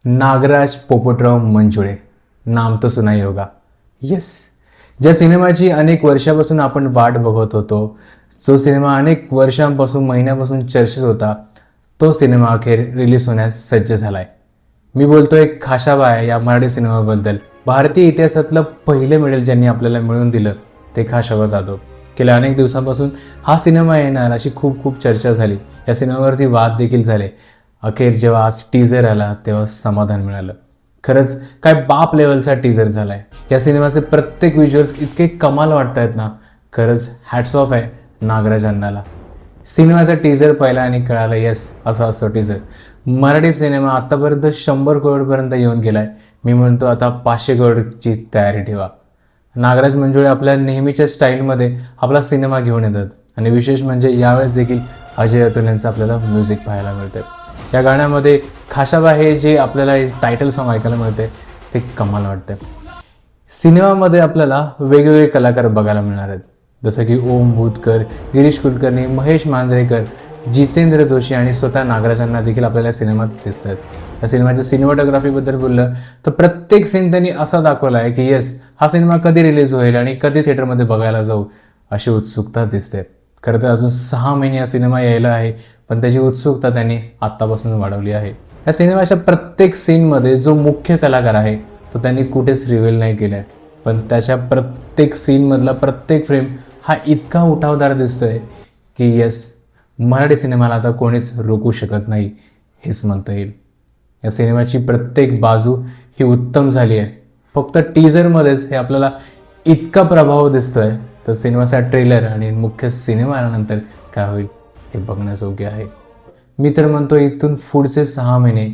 नागराज पोपटराव मंजुळे, नाम तो सुना ही होगा. येस, ज्या सिनेमाची अनेक वर्षापासून आपण वाट बघत होतो, जो सिनेमा अनेक वर्षांपासून महिन्यापासून चर्चेत होता, तो सिनेमा अखेर रिलीज होण्यास सज्ज झालाय. मी बोलतोय खाशाबा या मराठी सिनेमाबद्दल. भारतीय इतिहासातलं पहिलं मेडल ज्यांनी आपल्याला मिळवून दिलं ते खाशाबा जाधव. गेल्या अनेक दिवसांपासून हा सिनेमा येणार अशी खूप चर्चा झाली. या सिनेमावरती वाद देखील झाले. अखेर जेव्हा आज टीझर आला तेव्हा समाधान मिळालं. खरंच काय बाप लेवलचा टीझर झालाय. या सिनेमाचे प्रत्येक व्हिज्युअल्स इतके कमाल वाटत आहेत ना, खरंच हॅट्स ऑफ आहे नागराज अण्णाला. सिनेमाचा टीझर पाहिला आणि कळालं येस असा असतो टीझर. मराठी सिनेमा आतापर्यंत 100 करोडपर्यंत येऊन गेलाय. मी म्हणतो आता 500 करोडची तयारी ठेवा. नागराज मंजुळे आपल्या नेहमीच्या स्टाईलमध्ये आपला सिनेमा घेऊन येतात आणि विशेष म्हणजे यावेळेस देखील अजय अतुल यांचं आपल्याला म्युझिक पाहायला मिळतं. या गाण्यामध्ये खाशाबा हे जे आपल्याला टायटल सॉन्ग ऐकायला मिळते ते कमाल वाटतं. सिनेमामध्ये आपल्याला वेगवेगळे कलाकार बघायला मिळणार आहेत, जसं की ओम भूतकर, गिरीश कुलकर्णी, महेश मांजरेकर, जितेंद्र जोशी आणि स्वतः नागराजांना देखील आपल्याला सिनेमात दिसतात. या सिनेमाच्या सिनेमॅटोग्राफीबद्दल बोललं तर प्रत्येक सीन त्यांनी असा दाखवला आहे की येस हा सिनेमा कधी रिलीज होईल आणि कधी थिएटरमध्ये बघायला जाऊ अशी उत्सुकता दिसते. खरं तर अजून 6 महिने हा सिनेमा यायला आहे, पण त्याची उत्सुकता त्यांनी आत्तापासून वाढवली आहे. या सिनेमाच्या प्रत्येक सीनमध्ये जो मुख्य कलाकार आहे तो त्यांनी कुठेच रिव्हील नाही केला आहे, पण त्याच्या प्रत्येक सीनमधला प्रत्येक फ्रेम हा इतका उठावदार दिसतोय की येस मराठी सिनेमाला आता कोणीच रोखू शकत नाही हेच म्हणता येईल. या सिनेमाची प्रत्येक बाजू ही उत्तम झाली आहे. फक्त टीझरमध्येच हे आपल्याला इतका प्रभाव दिसतोय, तर सिनेमाचा ट्रेलर आणि मुख्य सिनेमा आल्यानंतर काय होईल हे बघण्याजोग्य आहे. मी तर म्हणतो इथून पुढचे 6 महिने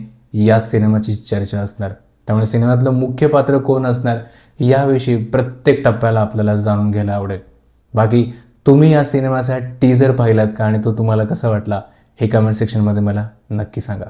या सिनेमाची चर्चा असणार. त्यामुळे सिनेमातलं मुख्य पात्र कोण असणार याविषयी प्रत्येक टप्प्याला आपल्याला जाणून घ्यायला आवडेल. बाकी तुम्ही या सिनेमाचा टीझर पाहिलात का आणि तो तुम्हाला कसा वाटला हे कमेंट सेक्शनमध्ये मला नक्की सांगा.